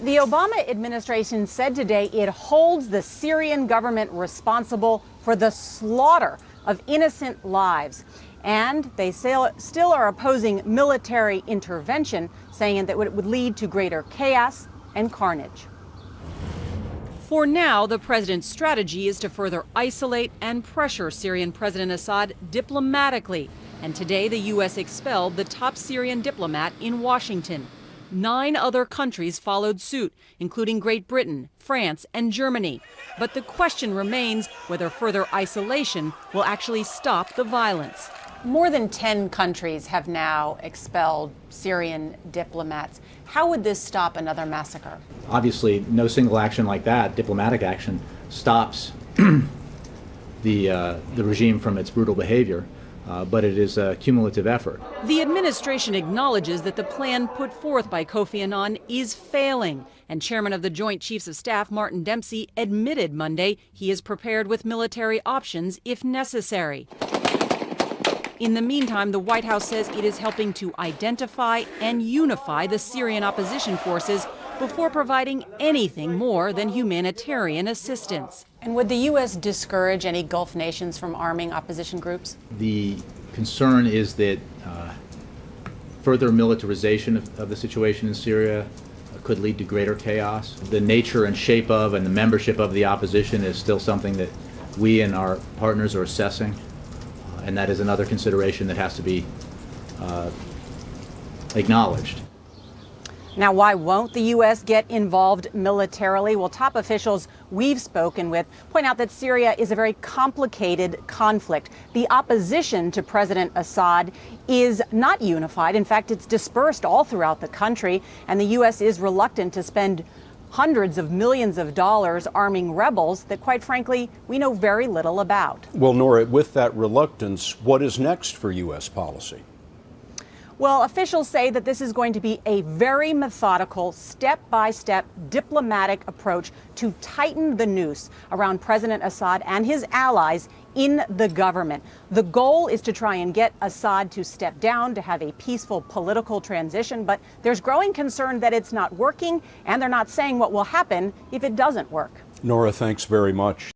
The Obama administration said today it holds the Syrian government responsible for the slaughter of innocent lives. And they still are opposing military intervention, saying that it would lead to greater chaos and carnage. For now, the president's strategy is to further isolate and pressure Syrian President Assad diplomatically. And today, the U.S. expelled the top Syrian diplomat in Washington. 9 other countries followed suit, including Great Britain, France, and Germany. But the question remains whether further isolation will actually stop the violence. More than 10 countries have now expelled Syrian diplomats. How would this stop another massacre? Obviously, no single action like that, diplomatic action, stops the regime from its brutal behavior. But it is a cumulative effort. The administration acknowledges that the plan put forth by Kofi Annan is failing. And Chairman of the Joint Chiefs of Staff, Martin Dempsey, admitted Monday he is prepared with military options if necessary. In the meantime, the White House says it is helping to identify and unify the Syrian opposition forces before providing anything more than humanitarian assistance. And would the U.S. discourage any Gulf nations from arming opposition groups? The concern is that further militarization of the situation in Syria could lead to greater chaos. The nature and shape of and the membership of the opposition is still something that we and our partners are assessing. And that is another consideration that has to be acknowledged. Now, why won't the U.S. get involved militarily? Well, top officials we've spoken with point out that Syria is a very complicated conflict. The opposition to President Assad is not unified. In fact, it's dispersed all throughout the country, and the U.S. is reluctant to spend hundreds of millions of dollars arming rebels that, quite frankly, we know very little about. Well, Norah, with that reluctance, what is next for U.S. policy? Well, officials say that this is going to be a very methodical, step-by-step diplomatic approach to tighten the noose around President Assad and his allies in the government. The goal is to try and get Assad to step down, to have a peaceful political transition, but there's growing concern that it's not working, and they're not saying what will happen if it doesn't work. Norah, thanks very much.